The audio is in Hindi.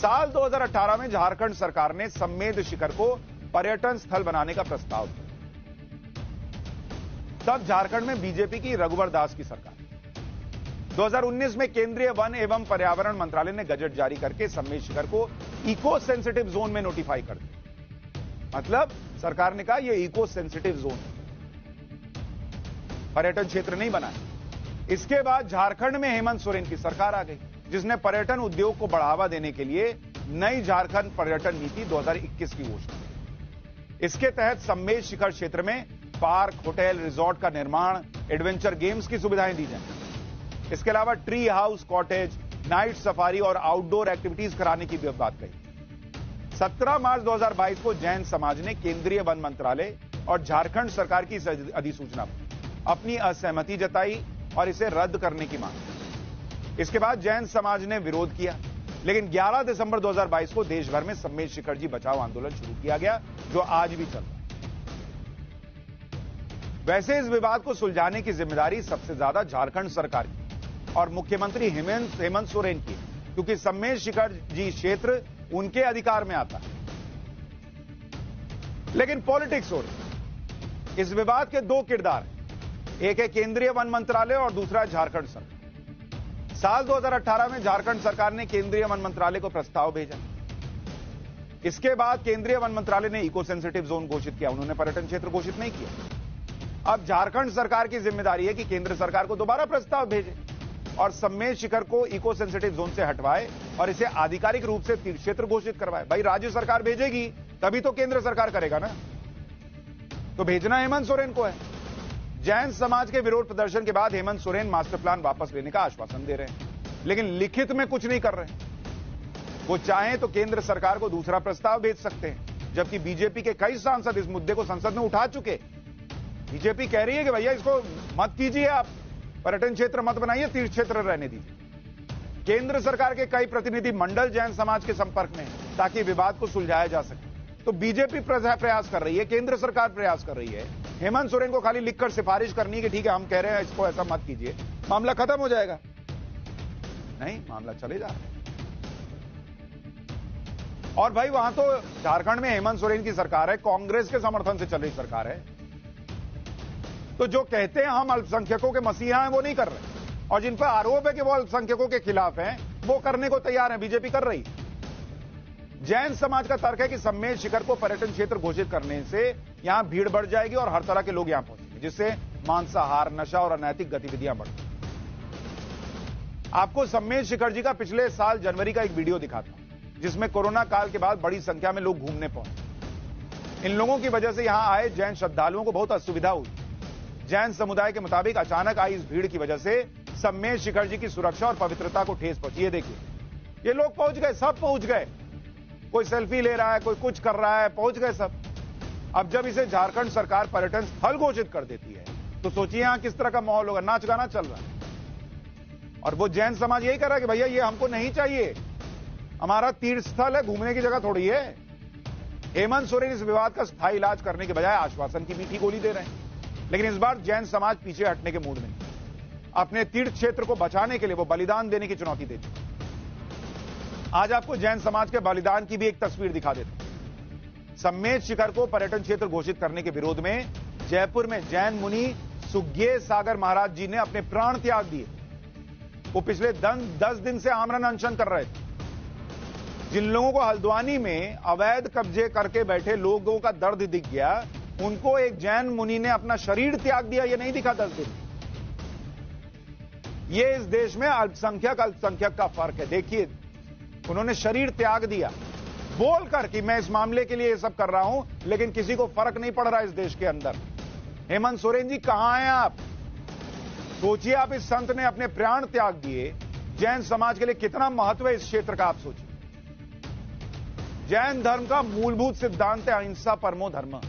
साल 2018 में झारखंड सरकार ने सम्मेद शिखर को पर्यटन स्थल बनाने का प्रस्ताव दिया। तब झारखंड में बीजेपी की रघुवर दास की सरकार। 2019 में केंद्रीय वन एवं पर्यावरण मंत्रालय ने गजट जारी करके सम्मेद शिखर को इको सेंसिटिव जोन में नोटिफाई कर दिया। मतलब सरकार ने कहा यह इको सेंसिटिव जोन है, पर्यटन क्षेत्र नहीं बना है। इसके बाद झारखंड में हेमंत सोरेन की सरकार आ गई, जिसने पर्यटन उद्योग को बढ़ावा देने के लिए नई झारखंड पर्यटन नीति 2021 की घोषणा की। इसके तहत सम्मेद शिखर क्षेत्र में पार्क, होटल, रिजॉर्ट का निर्माण, एडवेंचर गेम्स की सुविधाएं दी जाएंगी। इसके अलावा tree house, cottage, night safari और आउटडोर एक्टिविटीज कराने की भी बात कही। 17 मार्च 2022 को जैन समाज ने केंद्रीय वन मंत्रालय और झारखंड सरकार की अधिसूचना पर अपनी असहमति जताई और इसे रद्द करने की मांग। इसके बाद जैन समाज ने विरोध किया, लेकिन 11 दिसंबर 2022 को देश भर में सम्मेद शिखर जी बचाओ आंदोलन शुरू किया गया, जो आज भी चल रहा है। वैसे इस विवाद को सुलझाने की जिम्मेदारी सबसे ज्यादा झारखंड सरकार की और मुख्यमंत्री हेमंत सोरेन की, क्योंकि सम्मेद शिखर जी क्षेत्र उनके अधिकार में आता है। लेकिन पॉलिटिक्स हो रही। इस विवाद के दो किरदार हैं, एक है केंद्रीय वन मंत्रालय और दूसरा झारखंड सरकार। साल 2018 में झारखंड सरकार ने केंद्रीय वन मंत्रालय को प्रस्ताव भेजा। इसके बाद केंद्रीय वन मंत्रालय ने इको सेंसिटिव जोन घोषित किया, उन्होंने पर्यटन क्षेत्र घोषित नहीं किया। अब झारखंड सरकार की जिम्मेदारी है कि केंद्र सरकार को दोबारा प्रस्ताव भेजे और सम्मेद शिखर को इको सेंसिटिव जोन से हटवाए और इसे आधिकारिक रूप से तीर्थ क्षेत्र घोषित करवाए। भाई राज्य सरकार भेजेगी तभी तो केंद्र सरकार करेगा ना, तो भेजना हेमंत सोरेन को है। जैन समाज के विरोध प्रदर्शन के बाद हेमंत सोरेन मास्टर प्लान वापस लेने का आश्वासन दे रहे हैं, लेकिन लिखित में कुछ नहीं कर रहे। वो चाहें तो केंद्र सरकार को दूसरा प्रस्ताव भेज सकते हैं, जबकि बीजेपी के कई सांसद इस मुद्दे को संसद में उठा चुके। बीजेपी कह रही है कि भैया इसको मत कीजिए, आप पर्यटन क्षेत्र मत बनाइए, तीर्थ क्षेत्र रहने दीजिए। केंद्र सरकार के कई प्रतिनिधि मंडल जैन समाज के संपर्क में हैं, ताकि विवाद को सुलझाया जा सके। तो बीजेपी प्रयास कर रही है, केंद्र सरकार प्रयास कर रही है, हेमंत सोरेन को खाली लिखकर सिफारिश करनी है कि ठीक है हम कह रहे हैं इसको ऐसा मत कीजिए, मामला खत्म हो जाएगा। नहीं, मामला चले जा रहा है। और भाई वहां तो झारखंड में हेमंत सोरेन की सरकार है, कांग्रेस के समर्थन से चल रही सरकार है। तो जो कहते हैं हम अल्पसंख्यकों के मसीहा हैं, वो नहीं कर रहे, और जिन पर आरोप है कि वो अल्पसंख्यकों के खिलाफ हैं, वो करने को तैयार है, बीजेपी कर रही। जैन समाज का तर्क है कि सम्मेद शिखर को पर्यटन क्षेत्र घोषित करने से यहां भीड़ बढ़ जाएगी और हर तरह के लोग यहां पहुंचेंगे, जिससे मांसाहार, नशा और अनैतिक गतिविधियां बढ़ेंगी। आपको सम्मेद शिखर जी का पिछले साल जनवरी का एक वीडियो दिखाता हूं, जिसमें कोरोना काल के बाद बड़ी संख्या में लोग घूमने पहुंचे। इन लोगों की वजह से यहां आए जैन श्रद्धालुओं को बहुत असुविधा हुई। जैन समुदाय के मुताबिक अचानक आई इस भीड़ की वजह से सम्मेद शिखर जी की सुरक्षा और पवित्रता को ठेस पहुंची। ये देखिए, ये लोग पहुंच गए, सब पहुंच गए। कोई सेल्फी ले रहा है, कोई कुछ कर रहा है, पहुंच गए सब। अब जब इसे झारखंड सरकार पर्यटन स्थल घोषित कर देती है, तो सोचिए यहां किस तरह का माहौल होगा, नाच गाना चल रहा है। और वो जैन समाज यही कर रहा है कि भैया ये हमको नहीं चाहिए, हमारा तीर्थ स्थल है, घूमने की जगह थोड़ी है। हेमंत सोरेन इस विवाद का स्थायी इलाज करने के बजाय आश्वासन की मीठी गोली दे रहे हैं। लेकिन इस बार जैन समाज पीछे हटने के मूड में, अपने तीर्थ क्षेत्र को बचाने के लिए वो बलिदान देने की चुनौती देते हैं। आज आपको जैन समाज के बलिदान की भी एक तस्वीर दिखा देते हैं। सम्मेद शिखर को पर्यटन क्षेत्र घोषित करने के विरोध में जयपुर में जैन मुनि सुज्ञेय सागर महाराज जी ने अपने प्राण त्याग दिए। वो पिछले 10 दिन से आमरण अनशन कर रहे थे। जिन लोगों को हल्द्वानी में अवैध कब्जे करके बैठे लोगों का दर्द दिख गया, उनको एक जैन मुनि ने अपना शरीर त्याग दिया। ये नहीं दिखा 10 दिन। ये इस देश में अल्पसंख्यक का फर्क है। देखिए, उन्होंने शरीर त्याग दिया बोलकर कि मैं इस मामले के लिए ये सब कर रहा हूं, लेकिन किसी को फर्क नहीं पड़ रहा इस देश के अंदर। हेमंत सोरेन जी कहां हैं आप? सोचिए, आप इस संत ने अपने प्राण त्याग दिए। जैन समाज के लिए कितना महत्व है इस क्षेत्र का, आप सोचिए। जैन धर्म का मूलभूत सिद्धांत है अहिंसा परमो धर्म।